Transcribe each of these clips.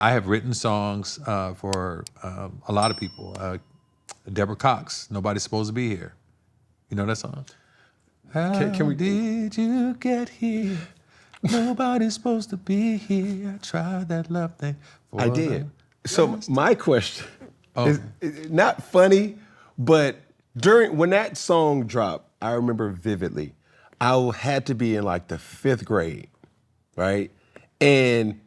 I have written songs for a lot of people. Deborah Cox, Nobody's Supposed to Be Here. You know that song? Can we? Did you get here? Nobody's supposed to be here. I tried that love thing. I did. So my question is not funny, but when that song dropped, I remember vividly. I had to be in like the 5th grade, right? And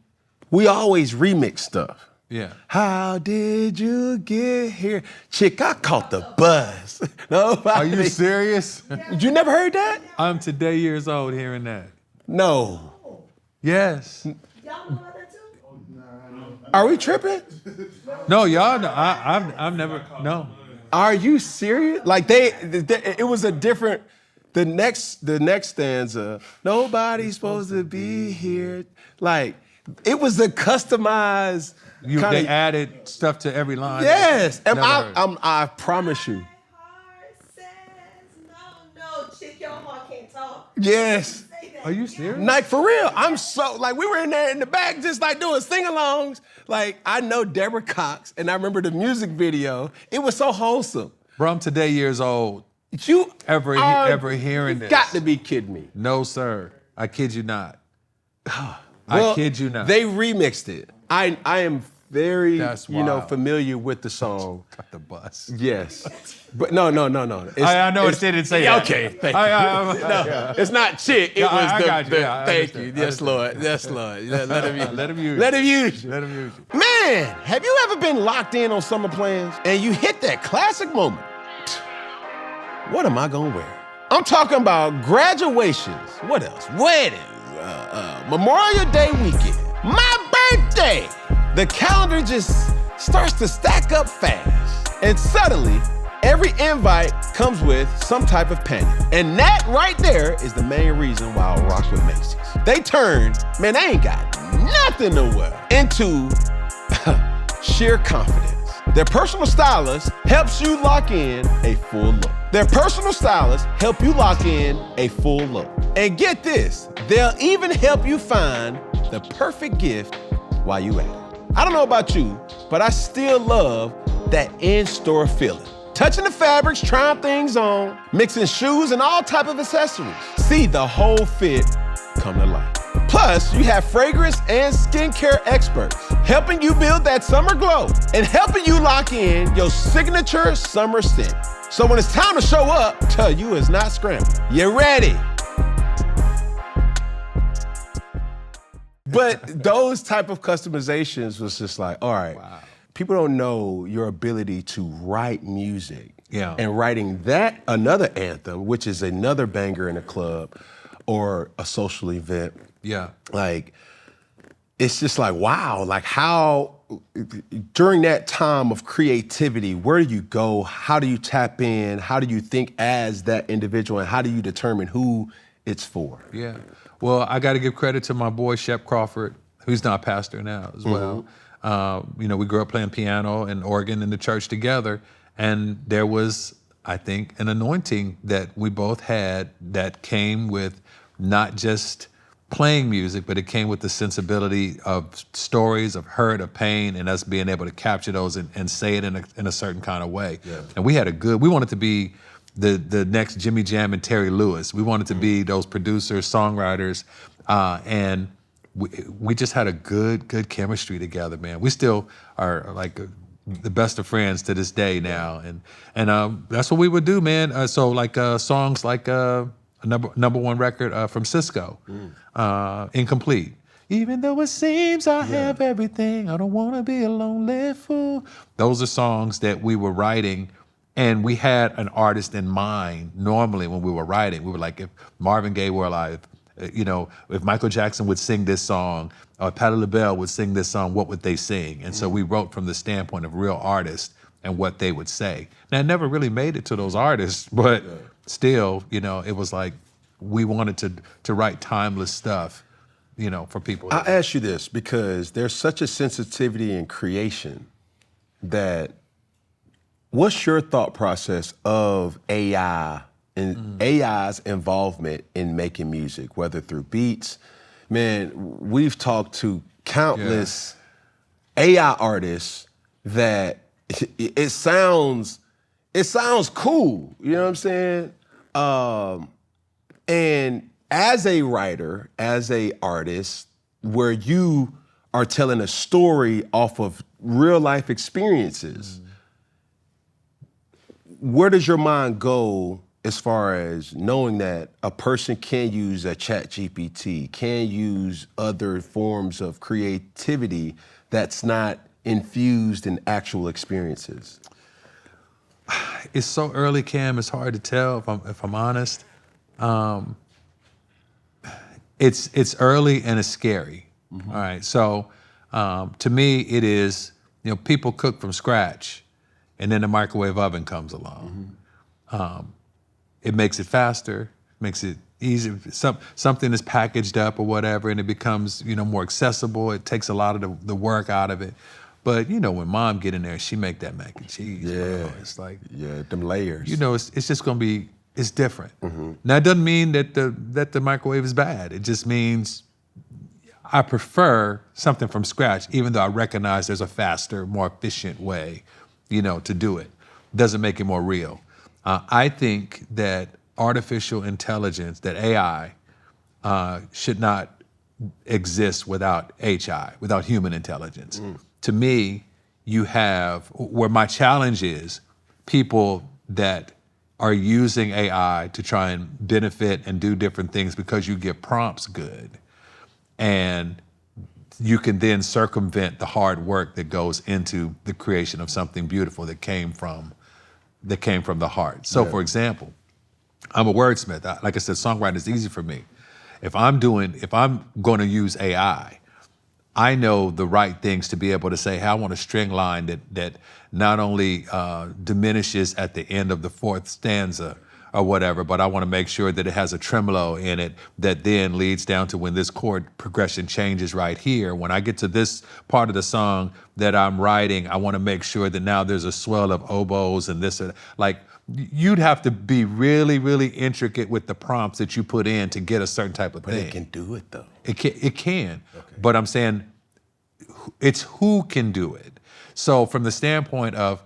we always remix stuff. Yeah. How did you get here? Chick, I caught the buzz. Nobody. Are you serious? You never heard that? I'm today years old hearing that. No. Yes. Y'all know about that too? Are we tripping? No, y'all know. I've never, no. Are you serious? Like it was a different, the next stanza, nobody's supposed to be here. Like, it was a customized They added stuff to every line. Yes, and Never heard. I promise you. My heart says no, chick, your heart can't talk. Yes. Are you serious? Like, for real, I'm so, like, we were in there in the back just like doing sing-alongs. Like, I know Deborah Cox, and I remember the music video. It was so wholesome. Bro, I'm today years old. You ever hearing this? Got to be kidding me. No, sir. I kid you not. Well, I kid you not. They remixed it. I am very, That's wild. familiar with the song. Got the bus. Yes. But no. I know it didn't say that. Okay, thank you. No, it's not chick. It was I got you. Yeah, I thank you. understand. Yes, Lord. Yes, Lord. Let him use. Let him use. Let him use. Let him use you. Man, have you ever been locked in on summer plans and you hit that classic moment? What am I gonna wear? I'm talking about graduations. What else? Weddings. Memorial Day weekend. My birthday. The calendar just starts to stack up fast. And suddenly, every invite comes with some type of panic. And that right there is the main reason why I rock with Macy's. They they ain't got nothing to wear, into sheer confidence. Their personal stylist helps you lock in a full look. Their personal stylist help you lock in a full look. And get this, they'll even help you find the perfect gift while you at it. I don't know about you, but I still love that in-store feeling. Touching the fabrics, trying things on, mixing shoes and all type of accessories. See the whole fit come to life. Plus, you have fragrance and skincare experts helping you build that summer glow and helping you lock in your signature summer scent. So when it's time to show up, you is not scrambling. You're ready. But those type of customizations was just like, all right, wow. People don't know your ability to write music. Yeah. And writing that, another anthem, which is another banger in a club or a social event. Yeah. Like, it's just like, wow, like how, during that time of creativity, where do you go? How do you tap in? How do you think as that individual? And how do you determine who it's for? Yeah. Well, I got to give credit to my boy, Shep Crawford, who's now pastor now as well. We grew up playing piano and organ in the church together. And there was, I think, an anointing that we both had that came with not just playing music, but it came with the sensibility of stories of hurt, of pain, and us being able to capture those and say it in a certain kind of way. Yeah. And we wanted to be the next Jimmy Jam and Terry Lewis. We wanted to be those producers, songwriters, and we just had a good chemistry together, man. We still are like the best of friends to this day now, and that's what we would do, man. So like songs like a number one record from Cisco, Incomplete. Even though it seems I have everything, I don't want to be a lonely fool. Those are songs that we were writing. And we had an artist in mind. Normally when we were writing, we were like, if Marvin Gaye were alive, if Michael Jackson would sing this song, or Patti LaBelle would sing this song, what would they sing? And so we wrote from the standpoint of real artists and what they would say. Now, it never really made it to those artists, but still, it was like we wanted to write timeless stuff, for people. I'll ask you this, because there's such a sensitivity in creation that what's your thought process of AI and AI's involvement in making music, whether through beats? Man, we've talked to countless AI artists that it sounds cool. You know what I'm saying? And as a writer, as a artist, where you are telling a story off of real life experiences, where does your mind go as far as knowing that a person can use a chat GPT, can use other forms of creativity that's not infused in actual experiences? It's so early, Cam. It's hard to tell if I'm honest. It's early and it's scary. All right. So to me, it is, people cook from scratch, and then the microwave oven comes along. It makes it faster, makes it easier. Something is packaged up or whatever, and it becomes more accessible. It takes a lot of the work out of it. But when mom get in there, she make that mac and cheese. Bro. It's like them layers. It's just gonna be. It's different. Now, it doesn't mean that the microwave is bad. It just means I prefer something from scratch, even though I recognize there's a faster, more efficient way, to do it. Doesn't make it more real. I think that artificial intelligence, that AI, should not exist without HI, without human intelligence. To me, you have, where my challenge is, people that are using AI to try and benefit and do different things because you get prompts good. And you can then circumvent the hard work that goes into the creation of something beautiful that came from the heart. So for example, I'm a wordsmith. Like I said, songwriting is easy for me. If I'm going to use AI, I know the right things to be able to say, hey, I want a string line that not only diminishes at the end of the fourth stanza or whatever, but I want to make sure that it has a tremolo in it that then leads down to when this chord progression changes right here. When I get to this part of the song that I'm writing, I want to make sure that now there's a swell of oboes and this, like, you'd have to be really, really intricate with the prompts that you put in to get a certain type of thing. But it can do it though. It can. Okay. But I'm saying it's who can do it. So from the standpoint of,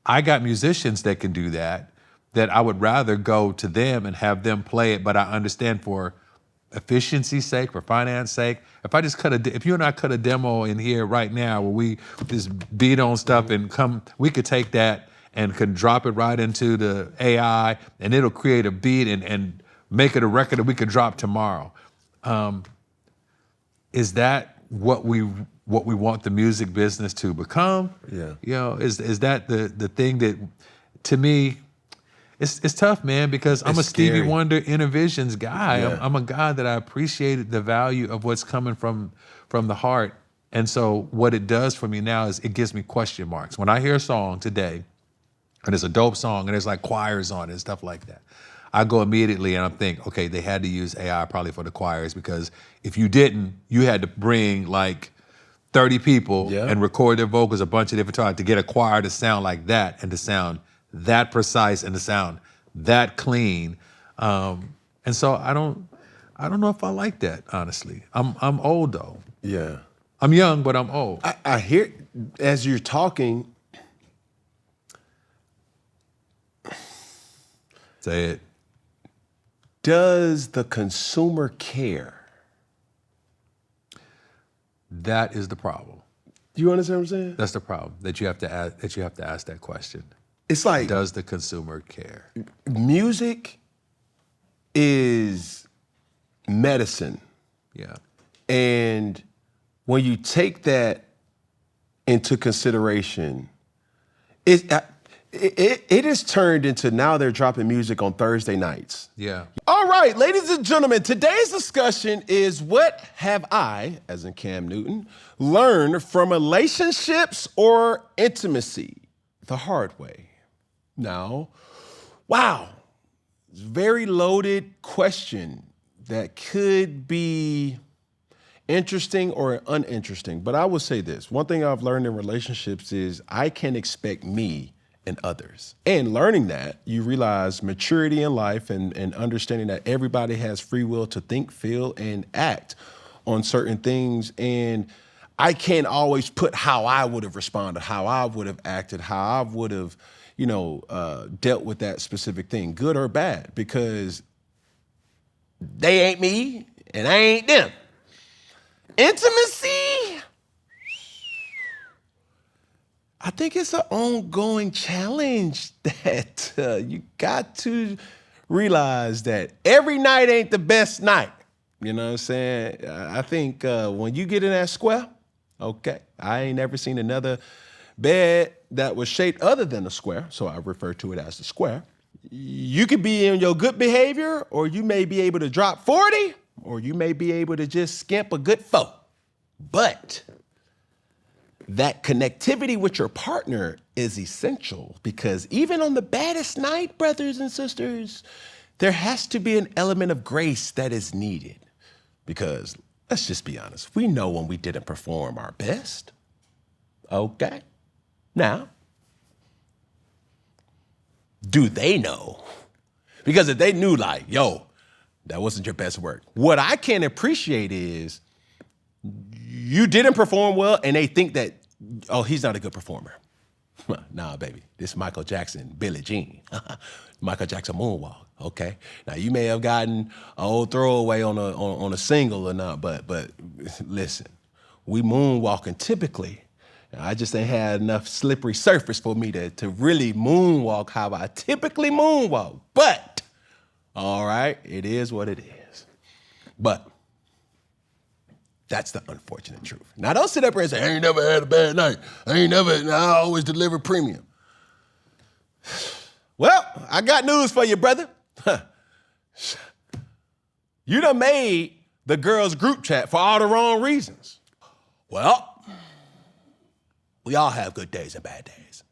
I got musicians that can do that I would rather go to them and have them play it, but I understand for efficiency's sake, for finance sake, if you and I cut a demo in here right now where we just beat on stuff and we could take that and could drop it right into the AI and it'll create a beat and make it a record that we could drop tomorrow. Is that what we want the music business to become? Yeah. Is that the thing that, to me, it's tough, man, because I'm a Stevie Wonder Intervisions guy. Yeah. I'm a guy that I appreciated the value of what's coming from the heart. And so what it does for me now is it gives me question marks. When I hear a song today, and it's a dope song, and there's like choirs on it and stuff like that, I go immediately and I'm thinking, okay, they had to use AI probably for the choirs, because if you didn't, you had to bring like 30 people and record their vocals a bunch of different times to get a choir to sound like that and to sound that precise and to sound that clean. And so I don't know if I like that, honestly. I'm old though. Yeah. I'm young, but I'm old. I hear, as you're talking, say it. Does the consumer care? That is the problem. Do you understand what I'm saying? That's the problem, that you have to ask that question. It's like, does the consumer care? Music is medicine. Yeah. And when you take that into consideration, it is turned into, now they're dropping music on Thursday nights. Yeah. All right, ladies and gentlemen, today's discussion is, what have I, as in Cam Newton, learned from relationships or intimacy the hard way? Now, wow, it's a very loaded question that could be interesting or uninteresting. But I will say this. One thing I've learned in relationships is I can expect me and others. And learning that, you realize maturity in life and understanding that everybody has free will to think, feel, and act on certain things. And I can't always put how I would have responded, how I would have acted, how I would have, dealt with that specific thing, good or bad, because they ain't me and I ain't them. Intimacy, I think it's an ongoing challenge that you got to realize that every night ain't the best night. You know what I'm saying? I think when you get in that square, okay, I ain't never seen another bed that was shaped other than a square, so I refer to it as the square. You could be in your good behavior, or you may be able to drop 40, or you may be able to just skimp a good 4. But that connectivity with your partner is essential, because even on the baddest night, brothers and sisters, there has to be an element of grace that is needed. Because let's just be honest, we know when we didn't perform our best. Okay. Now, do they know? Because if they knew, like, yo, that wasn't your best work. What I can appreciate is you didn't perform well and they think that, oh, he's not a good performer. Nah, baby, this Michael Jackson, Billie Jean. Michael Jackson moonwalk, okay? Now, you may have gotten an old throwaway on a single or not, but listen, we moonwalking typically. I just ain't had enough slippery surface for me to really moonwalk how I typically moonwalk. But, all right, it is what it is. But that's the unfortunate truth. Now, don't sit up here and say, I ain't never had a bad night. I always deliver premium. Well, I got news for you, brother. You done made the girls' group chat for all the wrong reasons. Well, we all have good days and bad days.